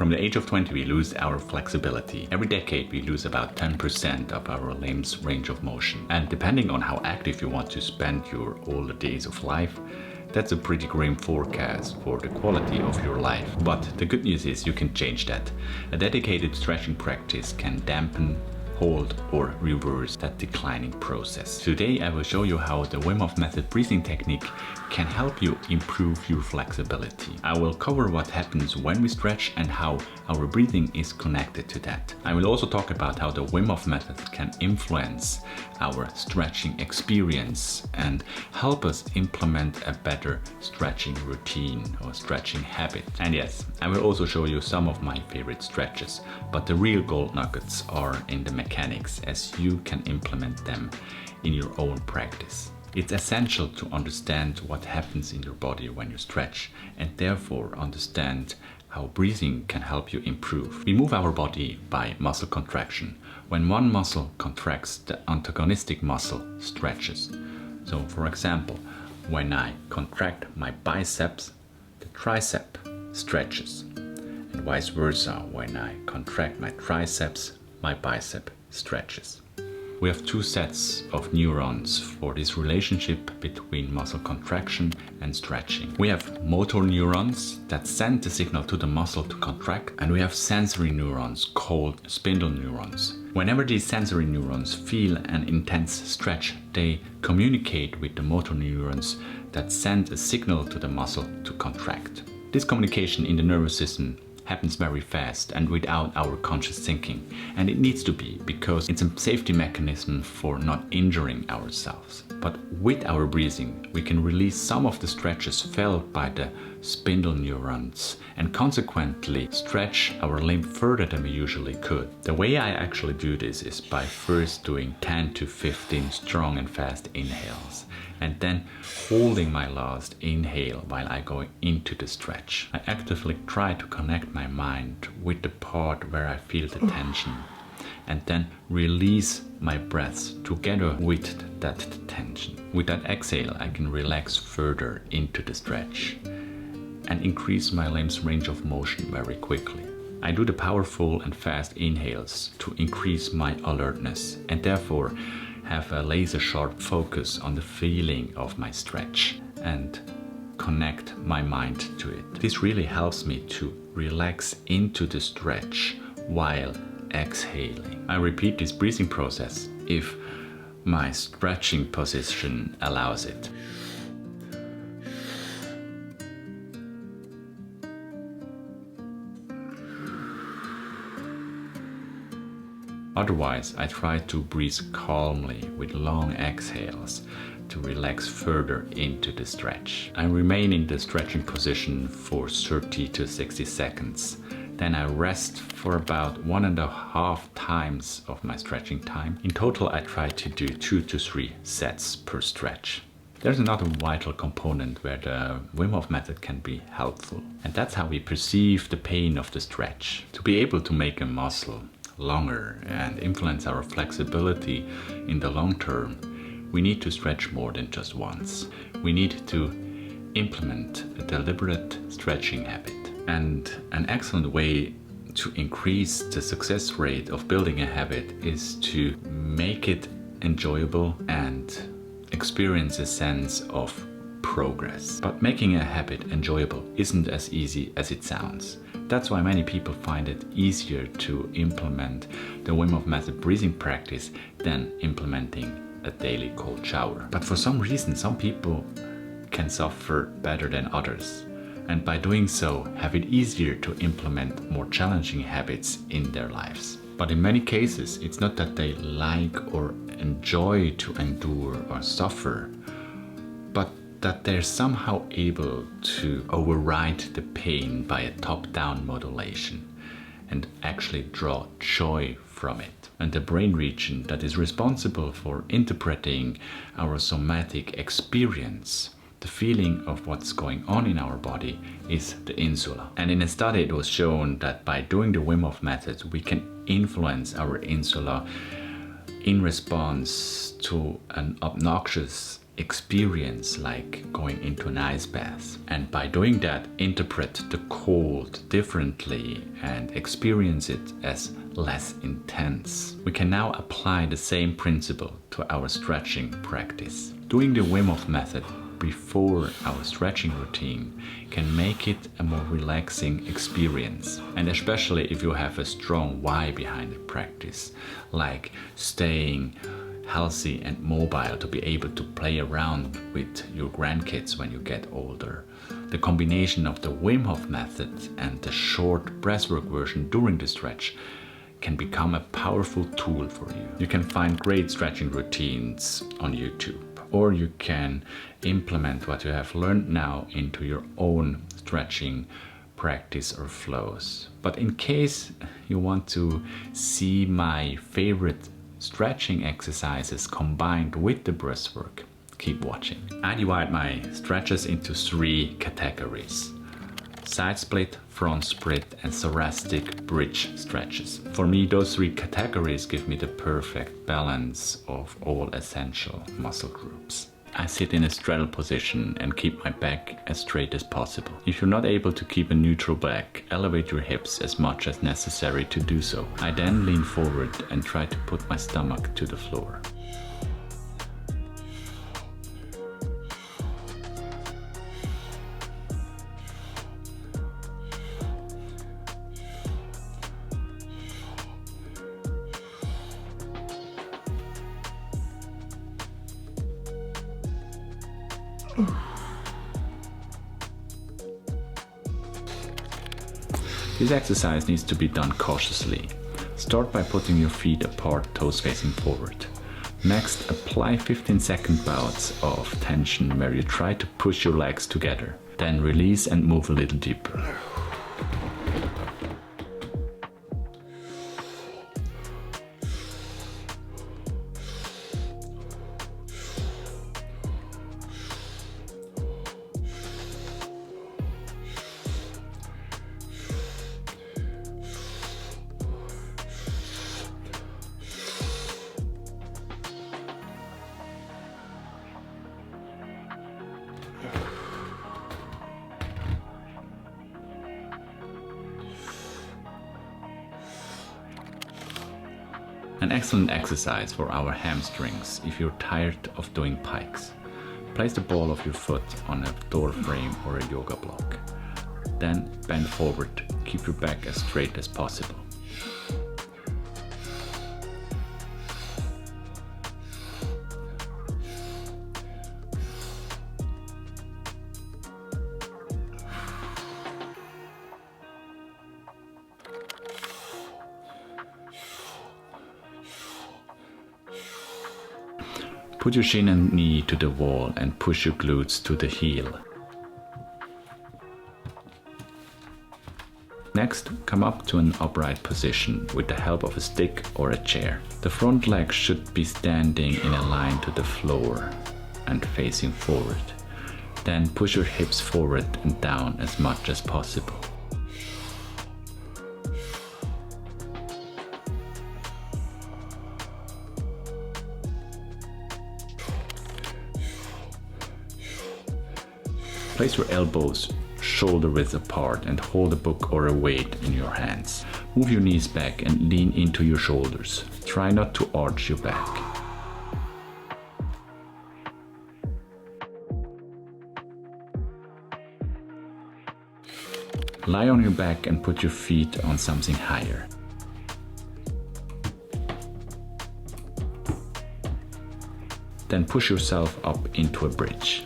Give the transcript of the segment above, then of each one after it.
From the age of 20, we lose our flexibility. Every decade, we lose about 10% of our limbs' range of motion. And depending on how active you want to spend your older days of life, that's a pretty grim forecast for the quality of your life. But the good news is you can change that. A dedicated stretching practice can dampen, hold, or reverse that declining process. Today I will show you how the Wim Hof Method breathing technique can help you improve your flexibility. I will cover what happens when we stretch and how our breathing is connected to that. I will also talk about how the Wim Hof Method can influence our stretching experience and help us implement a better stretching routine or stretching habit. And yes, I will also show you some of my favorite stretches, but the real gold nuggets are in the mechanics as you can implement them in your own practice. It's essential to understand what happens in your body when you stretch and therefore understand how breathing can help you improve. We move our body by muscle contraction. When one muscle contracts, the antagonistic muscle stretches. So for example, when I contract my biceps, the tricep stretches. And vice versa, when I contract my triceps, my bicep stretches. We have two sets of neurons for this relationship between muscle contraction and stretching. We have motor neurons that send the signal to the muscle to contract, and we have sensory neurons called spindle neurons. Whenever these sensory neurons feel an intense stretch, they communicate with the motor neurons that send a signal to the muscle to contract. This communication in the nervous system happens very fast and without our conscious thinking. And it needs to be, because it's a safety mechanism for not injuring ourselves. But with our breathing, we can release some of the stretches felt by the spindle neurons and consequently stretch our limb further than we usually could. The way I actually do this is by first doing 10 to 15 strong and fast inhales and then holding my last inhale while I go into the stretch. I actively try to connect my mind with the part where I feel the tension and then release my breaths together with that tension. With that exhale, I can relax further into the stretch and increase my limbs' range of motion very quickly. I do the powerful and fast inhales to increase my alertness and therefore have a laser-sharp focus on the feeling of my stretch and connect my mind to it. This really helps me to relax into the stretch while exhaling. I repeat this breathing process if my stretching position allows it. Otherwise, I try to breathe calmly with long exhales to relax further into the stretch. I remain in the stretching position for 30 to 60 seconds. Then I rest for about 1.5 times of my stretching time. In total, I try to do 2 to 3 sets per stretch. There's another vital component where the Wim Hof Method can be helpful, and that's how we perceive the pain of the stretch. To be able to make a muscle longer and influence our flexibility in the long term, we need to stretch more than just once. We need to implement a deliberate stretching habit. And an excellent way to increase the success rate of building a habit is to make it enjoyable and experience a sense of progress. But making a habit enjoyable isn't as easy as it sounds. That's why many people find it easier to implement the Wim Hof Method breathing practice than implementing a daily cold shower. But for some reason, some people can suffer better than others, and by doing so, have it easier to implement more challenging habits in their lives. But in many cases, it's not that they like or enjoy to endure or suffer, but that they're somehow able to override the pain by a top-down modulation and actually draw joy from it. And the brain region that is responsible for interpreting our somatic experience, the feeling of what's going on in our body, is the insula. And in a study it was shown that by doing the Wim Hof Method, we can influence our insula in response to an obnoxious experience like going into an ice bath. And by doing that, interpret the cold differently and experience it as less intense. We can now apply the same principle to our stretching practice. Doing the Wim Hof method before our stretching routine can make it a more relaxing experience. And especially if you have a strong why behind the practice, like staying healthy and mobile to be able to play around with your grandkids when you get older. The combination of the Wim Hof method and the short breathwork version during the stretch can become a powerful tool for you. You can find great stretching routines on YouTube, or you can implement what you have learned now into your own stretching practice or flows. But in case you want to see my favorite stretching exercises combined with the breathwork, keep watching. I divide my stretches into 3 categories: side split, front split, and thoracic bridge stretches. For me, those 3 categories give me the perfect balance of all essential muscle groups. I sit in a straddle position and keep my back as straight as possible. If you're not able to keep a neutral back, elevate your hips as much as necessary to do so. I then lean forward and try to put my stomach to the floor. This exercise needs to be done cautiously. Start by putting your feet apart, toes facing forward. Next, apply 15-second bouts of tension where you try to push your legs together. Then release and move a little deeper. An excellent exercise for our hamstrings if you're tired of doing pikes. Place the ball of your foot on a door frame or a yoga block. Then bend forward, keep your back as straight as possible. Put your shin and knee to the wall and push your glutes to the heel. Next, come up to an upright position with the help of a stick or a chair. The front leg should be standing in a line to the floor and facing forward. Then push your hips forward and down as much as possible. Place your elbows shoulder width apart and hold a book or a weight in your hands. Move your knees back and lean into your shoulders. Try not to arch your back. Lie on your back and put your feet on something higher. Then push yourself up into a bridge.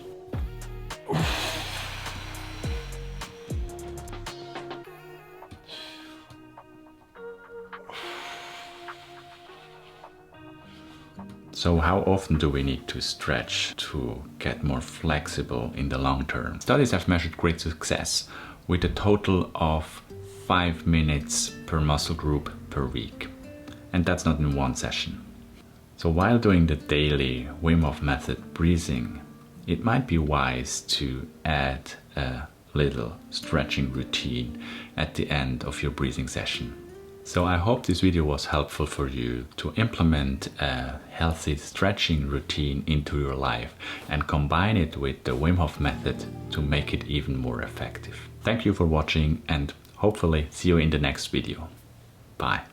So how often do we need to stretch to get more flexible in the long term? Studies have measured great success with a total of 5 minutes per muscle group per week. And that's not in one session. So while doing the daily Wim Hof Method breathing, it might be wise to add a little stretching routine at the end of your breathing session. So I hope this video was helpful for you to implement a healthy stretching routine into your life and combine it with the Wim Hof method to make it even more effective. Thank you for watching and hopefully see you in the next video. Bye.